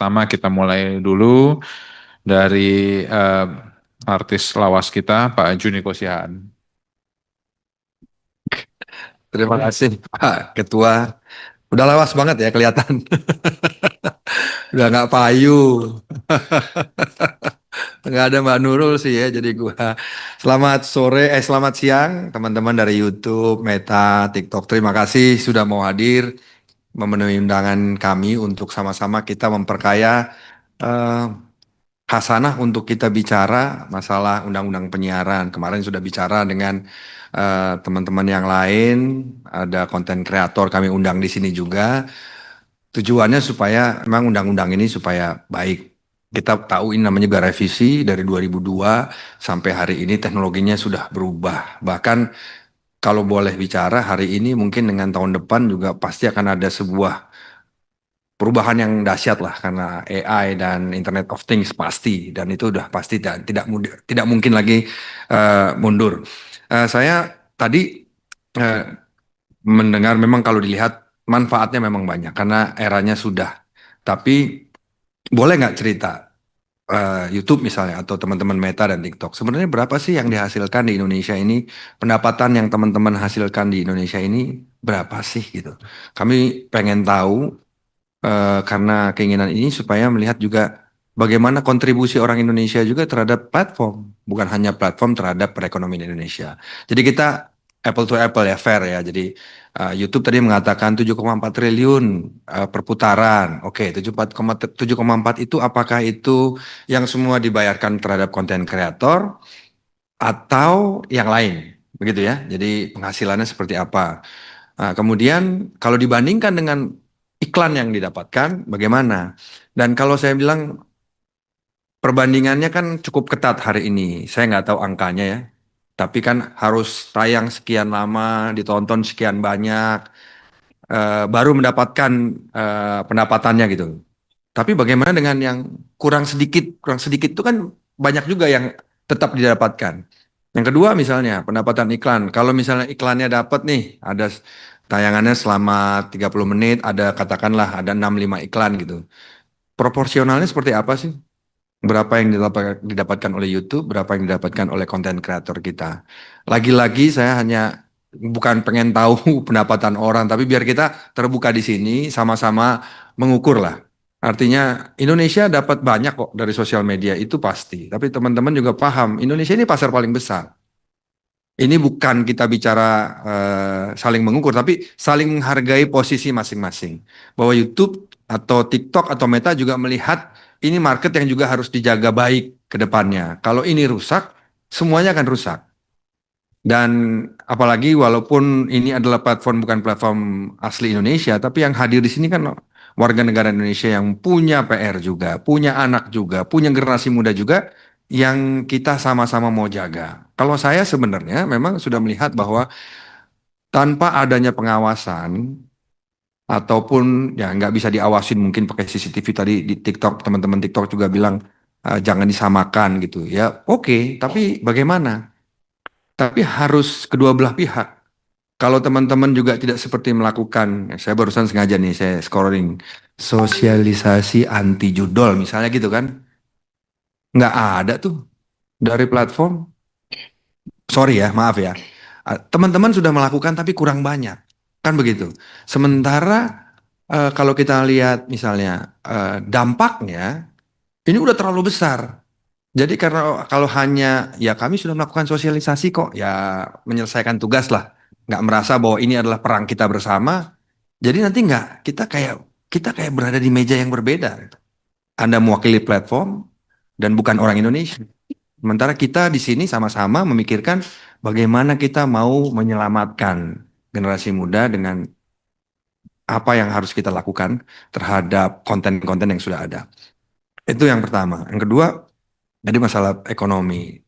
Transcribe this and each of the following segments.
pertama kita mulai dulu dari eh, artis lawas kita, Pak Juni Kosihaan. Terima kasih Pak Ketua. Udah lawas banget ya kelihatan. Udah nggak payu. Nggak ada Mbak Nurul sih ya. Jadi gua selamat siang teman-teman dari YouTube, Meta, TikTok. Terima kasih sudah mau hadir memenuhi undangan kami untuk sama-sama kita memperkaya eh, Hasanah untuk kita bicara masalah undang-undang penyiaran. Kemarin sudah bicara dengan teman-teman yang lain, ada konten kreator kami undang di sini juga. Tujuannya supaya memang undang-undang ini supaya baik. Kita tahu ini namanya juga revisi dari 2002 sampai hari ini teknologinya sudah berubah. Bahkan kalau boleh bicara hari ini mungkin dengan tahun depan juga pasti akan ada sebuah perubahan yang dahsyat lah karena AI dan Internet of Things pasti dan itu udah pasti dan tidak mungkin lagi mundur. Saya tadi eh, mendengar memang kalau dilihat manfaatnya memang banyak karena eranya sudah. Tapi boleh nggak cerita YouTube misalnya atau teman-teman Meta dan TikTok sebenarnya berapa sih yang dihasilkan di Indonesia ini? Pendapatan yang teman-teman hasilkan di Indonesia ini berapa sih gitu? Kami pengen tahu karena keinginan ini supaya melihat juga bagaimana kontribusi orang Indonesia juga terhadap platform, bukan hanya platform terhadap perekonomian Indonesia. Jadi kita apple to apple ya, fair ya. Jadi YouTube tadi mengatakan 7,4 triliun perputaran. Oke, 7,4 itu apakah itu yang semua dibayarkan terhadap konten kreator atau yang lain? Begitu ya. Jadi penghasilannya seperti apa? Nah, kemudian kalau dibandingkan dengan iklan yang didapatkan, bagaimana? Dan kalau saya bilang perbandingannya kan cukup ketat hari ini. Saya nggak tahu angkanya ya. Tapi kan harus tayang sekian lama, ditonton sekian banyak, baru mendapatkan pendapatannya gitu. Tapi bagaimana dengan yang kurang sedikit? Kurang sedikit itu kan banyak juga yang tetap didapatkan. Yang kedua misalnya pendapatan iklan. Kalau misalnya iklannya dapat nih, ada tayangannya selama 30 menit, ada katakanlah ada 65 iklan gitu. Proporsionalnya seperti apa sih? Berapa yang didapatkan oleh YouTube, berapa yang didapatkan oleh konten kreator kita. Lagi-lagi saya hanya bukan pengen tahu pendapatan orang, tapi biar kita terbuka di sini sama-sama mengukur lah. Artinya Indonesia dapat banyak kok dari sosial media itu pasti. Tapi teman-teman juga paham, Indonesia ini pasar paling besar. Ini bukan kita bicara saling mengukur, tapi saling menghargai posisi masing-masing. Bahwa YouTube atau TikTok atau Meta juga melihat ini market yang juga harus dijaga baik ke depannya. Kalau ini rusak, semuanya akan rusak. Dan apalagi walaupun ini adalah platform bukan platform asli Indonesia, tapi yang hadir di sini kan warga negara Indonesia yang punya PR juga, punya anak juga, punya generasi muda juga yang kita sama-sama mau jaga. Kalau saya sebenarnya memang sudah melihat bahwa tanpa adanya pengawasan ataupun ya nggak bisa diawasin mungkin pakai CCTV tadi di TikTok teman-teman TikTok juga bilang jangan disamakan gitu ya. Oke, tapi bagaimana? Tapi harus kedua belah pihak. Kalau teman-teman juga tidak seperti melakukan, saya barusan sengaja nih saya scrolling sosialisasi anti judol misalnya gitu kan, nggak ada tuh dari platform. Sorry ya, maaf ya. Teman-teman sudah melakukan tapi kurang banyak, kan begitu. Sementara kalau kita lihat misalnya dampaknya ini udah terlalu besar. Jadi karena kalau hanya ya kami sudah melakukan sosialisasi kok, ya menyelesaikan tugas lah, nggak merasa bahwa ini adalah perang kita bersama. Jadi nanti nggak kita kayak berada di meja yang berbeda. Anda mewakili platform dan bukan orang Indonesia. Sementara kita di sini sama-sama memikirkan bagaimana kita mau menyelamatkan generasi muda dengan apa yang harus kita lakukan terhadap konten-konten yang sudah ada. Itu yang pertama. Yang kedua, jadi masalah ekonomi.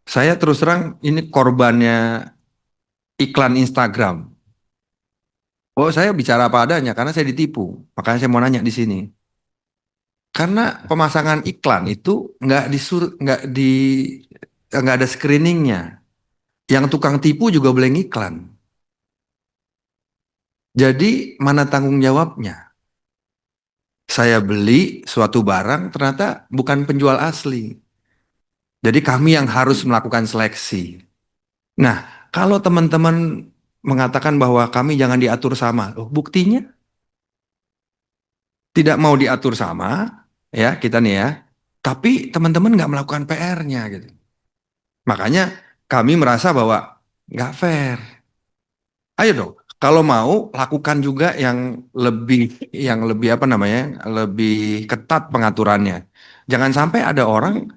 Saya terus terang ini korbannya iklan Instagram. Oh, saya bicara apa adanya karena saya ditipu. Makanya saya mau nanya di sini. Karena pemasangan iklan itu nggak ada screeningnya. Yang tukang tipu juga boleh ngiklan. Jadi mana tanggung jawabnya? saya beli suatu barang ternyata bukan penjual asli. Jadi kami yang harus melakukan seleksi. Nah, kalau teman-teman mengatakan bahwa kami jangan diatur sama, oh, buktinya tidak mau diatur sama, ya kita nih ya. Tapi teman-teman nggak melakukan PR-nya gitu. Makanya kami merasa bahwa nggak fair. Ayo dong, kalau mau lakukan juga yang lebih apa namanya, lebih ketat pengaturannya. Jangan sampai ada orang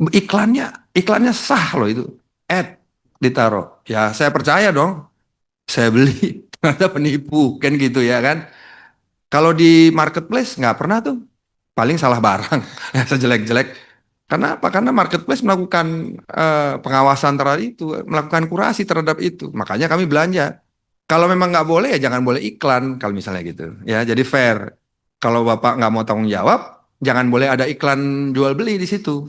iklannya iklannya sah loh itu, ad ditaruh. Ya saya percaya dong, saya beli ternyata penipu kan gitu ya kan. Kalau di marketplace nggak pernah tuh, paling salah barang ya sejelek-jelek. Karena apa? Karena marketplace melakukan pengawasan terhadap itu, melakukan kurasi terhadap itu. Makanya kami belanja. Kalau memang nggak boleh ya jangan boleh iklan kalau misalnya gitu. Ya jadi fair. Kalau Bapak nggak mau tanggung jawab, jangan boleh ada iklan jual beli di situ.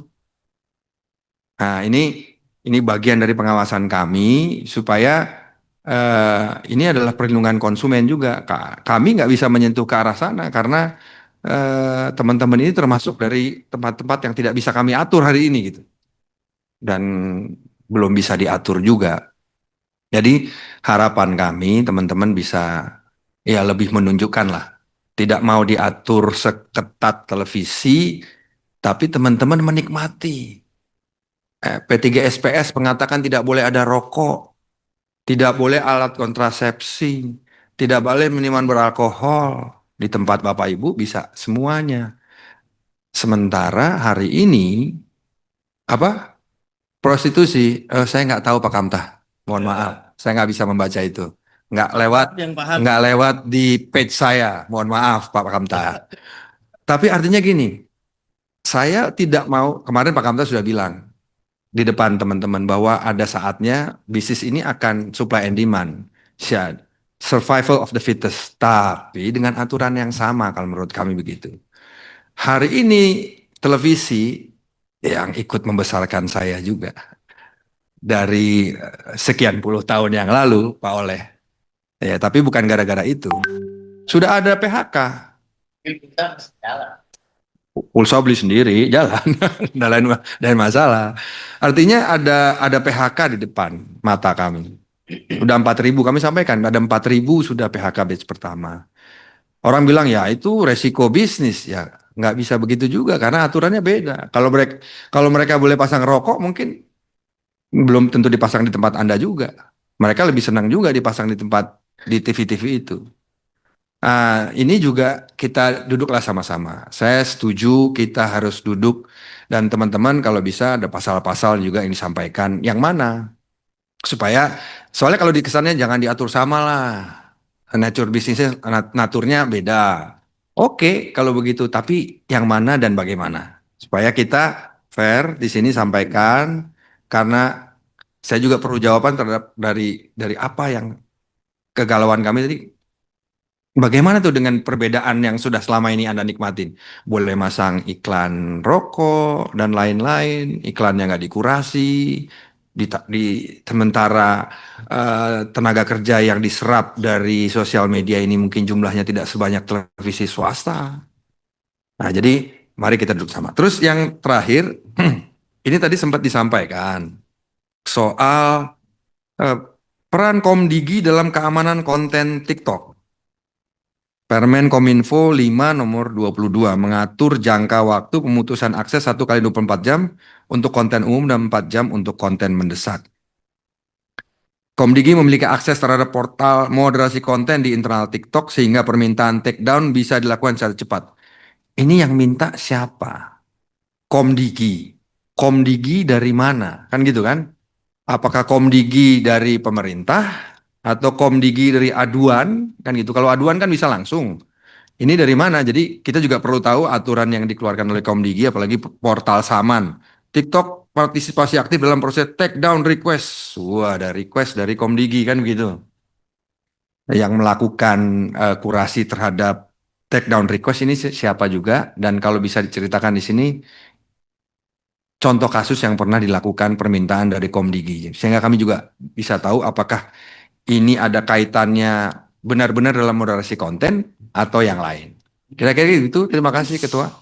Nah ini bagian dari pengawasan kami supaya ini adalah perlindungan konsumen juga. Kami nggak bisa menyentuh ke arah sana karena teman-teman ini termasuk dari tempat-tempat yang tidak bisa kami atur hari ini gitu dan belum bisa diatur juga. Jadi harapan kami teman-teman bisa ya lebih menunjukkan lah, tidak mau diatur seketat televisi, tapi teman-teman menikmati. P3SPS mengatakan tidak boleh ada rokok, tidak boleh alat kontrasepsi, tidak boleh minuman beralkohol. Di tempat Bapak Ibu bisa semuanya. Sementara hari ini apa prostitusi? Saya nggak tahu Pak Kamtah. Mohon maaf, saya nggak bisa membaca itu. Nggak lewat, Yang paham. nggak lewat di page saya. Mohon maaf Pak Kamtah. Tapi artinya gini, saya tidak mau. Kemarin Pak Kamtah sudah bilang di depan teman-teman bahwa ada saatnya bisnis ini akan supply and demand. Survival of the fittest. Tapi dengan aturan yang sama kalau menurut kami begitu. Hari ini televisi yang ikut membesarkan saya juga dari sekian puluh tahun yang lalu, Pak Oleh. Ya, tapi bukan gara-gara itu. Sudah ada PHK. Pulsa beli sendiri, jalan, dan masalah. Artinya ada PHK di depan mata kami. Udah 4.000 kami sampaikan, ada 4.000 sudah PHK batch pertama. Orang bilang ya itu resiko bisnis ya, nggak bisa begitu juga karena aturannya beda. Kalau mereka boleh pasang rokok mungkin belum tentu dipasang di tempat Anda juga. Mereka lebih senang juga dipasang di tempat di TV-TV itu. Ini juga kita duduklah sama-sama. Saya setuju kita harus duduk dan teman-teman kalau bisa ada pasal-pasal juga yang disampaikan. Yang mana? Soalnya kalau dikesannya jangan diatur sama lah. Nature bisnisnya, naturnya beda. Oke, kalau begitu. Tapi yang mana dan bagaimana? Supaya kita fair di sini sampaikan. Karena saya juga perlu jawaban terhadap dari apa yang kegalauan kami tadi. Bagaimana tuh dengan perbedaan yang sudah selama ini Anda nikmatin? Boleh masang iklan rokok dan lain-lain, iklannya nggak dikurasi, di sementara tenaga kerja yang diserap dari sosial media ini mungkin jumlahnya tidak sebanyak televisi swasta. Nah, jadi mari kita duduk sama. Terus yang terakhir, ini tadi sempat disampaikan soal eh, peran Komdigi dalam keamanan konten TikTok. Permen Kominfo 5 nomor 22 mengatur jangka waktu pemutusan akses 1 kali 24 jam untuk konten umum dan 4 jam untuk konten mendesak. Komdigi memiliki akses terhadap portal moderasi konten di internal TikTok sehingga permintaan takedown bisa dilakukan secara cepat. Ini yang minta siapa? Komdigi. Komdigi dari mana? Kan gitu kan? Apakah Komdigi dari pemerintah atau Komdigi dari aduan? Kan gitu. Kalau aduan kan bisa langsung. Ini dari mana? Jadi kita juga perlu tahu aturan yang dikeluarkan oleh Komdigi, apalagi portal Saman. TikTok partisipasi aktif dalam proses take down request. Wah, ada request dari Komdigi kan begitu. Yang melakukan kurasi terhadap take down request ini siapa juga? Dan kalau bisa diceritakan di sini contoh kasus yang pernah dilakukan permintaan dari Komdigi. Sehingga kami juga bisa tahu apakah ini ada kaitannya benar-benar dalam moderasi konten atau yang lain. Kira-kira itu. Terima kasih Ketua.